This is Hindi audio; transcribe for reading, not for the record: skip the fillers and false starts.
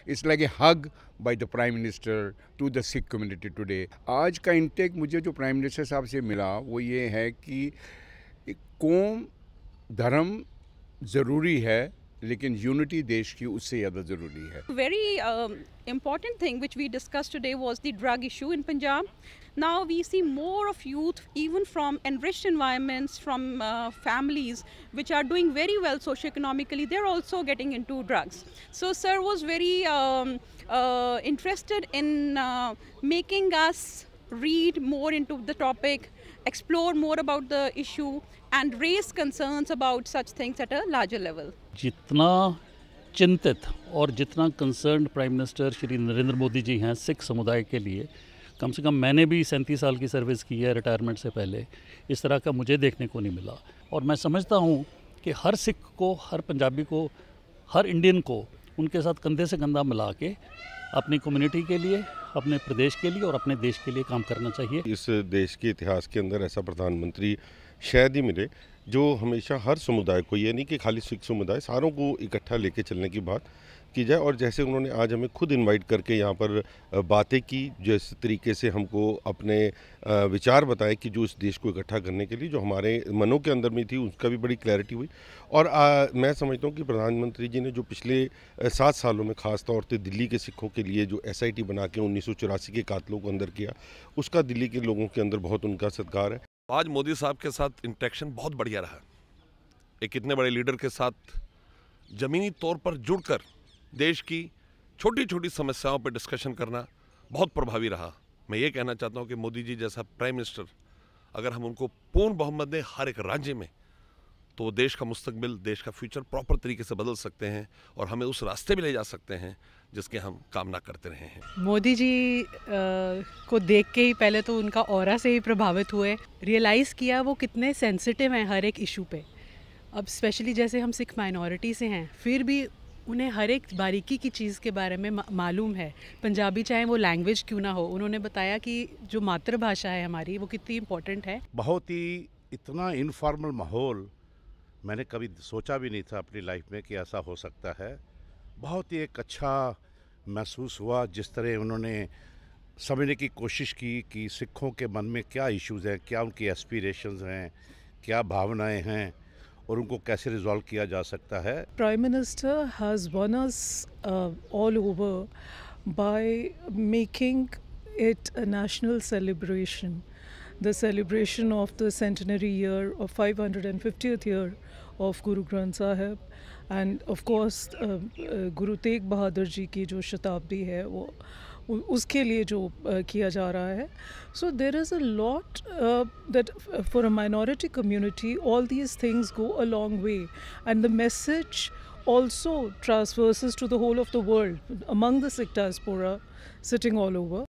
It's like a hug by the Prime Minister to the Sikh community today. आज का इंटेक मुझे जो प्राइम मिनिस्टर साहब से मिला वो ये है कि कौम धर्म ज़रूरी है लेकिन यूनिटी देश की उससे ज़्यादा ज़रूरी है. Very important thing which we discussed today was the drug issue in Punjab. Now we see more of youth, even from enriched environments, from families which are doing very well socioeconomically, they're also getting into drugs. So sir was very interested in making us read more into the topic, explore more about the issue and raise concerns about such things at a larger level. जितना चिंतित और जितना concerned prime minister Shri Narendra Modi ji हैं सिख समुदाय के लिए, कम से कम मैंने भी 37 साल की सर्विस की है रिटायरमेंट से पहले, इस तरह का मुझे देखने को नहीं मिला. और मैं समझता हूँ कि हर सिख को, हर पंजाबी को, हर इंडियन को उनके साथ कंधे से कंधा मिला के अपनी कम्युनिटी के लिए, अपने प्रदेश के लिए और अपने देश के लिए काम करना चाहिए. इस देश के इतिहास के अंदर ऐसा प्रधानमंत्री शायद ही मिले जो हमेशा हर समुदाय को, ये नहीं कि खाली सिख समुदाय, सारों को इकट्ठा लेके चलने की बात की जाए. और जैसे उन्होंने आज हमें खुद इनवाइट करके यहाँ पर बातें की, जिस तरीके से हमको अपने विचार बताए कि जो इस देश को इकट्ठा करने के लिए जो हमारे मनों के अंदर में थी उसका भी बड़ी क्लैरिटी हुई. और मैं समझता हूँ कि प्रधानमंत्री जी ने जो पिछले 7 सालों में ख़ास तौर से दिल्ली के सिखों के लिए जो SIT बना के 1984 के कातलों को अंदर किया, उसका दिल्ली के लोगों के अंदर बहुत उनका सत्कार है. आज मोदी साहब के साथ इंटरेक्शन बहुत बढ़िया रहा. एक इतने बड़े लीडर के साथ ज़मीनी तौर पर जुड़कर देश की छोटी छोटी समस्याओं पर डिस्कशन करना बहुत प्रभावी रहा. मैं ये कहना चाहता हूँ कि मोदी जी जैसा प्राइम मिनिस्टर अगर हम उनको पूर्ण बहुमत दें हर एक राज्य में, तो वो देश का मुस्तकबिल, देश का फ्यूचर प्रॉपर तरीके से बदल सकते हैं और हमें उस रास्ते में ले जा सकते हैं जिसके हम कामना करते रहे हैं. मोदी जी को देख के ही पहले तो उनका ऑरा से ही प्रभावित हुए, रियलाइज़ किया वो कितने सेंसिटिव हैं हर एक इशू पे. अब स्पेशली जैसे हम सिख माइनॉरिटी से हैं, फिर भी उन्हें हर एक बारीकी की चीज़ के बारे में मालूम है. पंजाबी चाहे वो लैंग्वेज क्यों ना हो, उन्होंने बताया कि जो मातृभाषा है हमारी वो कितनी इम्पोर्टेंट है. बहुत ही इतना इनफॉर्मल माहौल मैंने कभी सोचा भी नहीं था अपनी लाइफ में कि ऐसा हो सकता है. बहुत ही एक अच्छा महसूस हुआ जिस तरह उन्होंने समझने की कोशिश की कि सिखों के मन में क्या इश्यूज़ हैं, क्या उनकी एस्पिरेशंस हैं, क्या भावनाएं हैं और उनको कैसे रिजॉल्व किया जा सकता है. Prime Minister has won us all over by making it a national celebration. The celebration of the centenary year of 550th year of Guru Granth Sahib and of course Guru Tegh Bahadur जी की जो शताब्दी है वो उसके लिए जो किया जा रहा है. So there is a lot that for a minority community all these things go a long way and the message also transverses to the whole of the world among the Sikh diaspora sitting all over.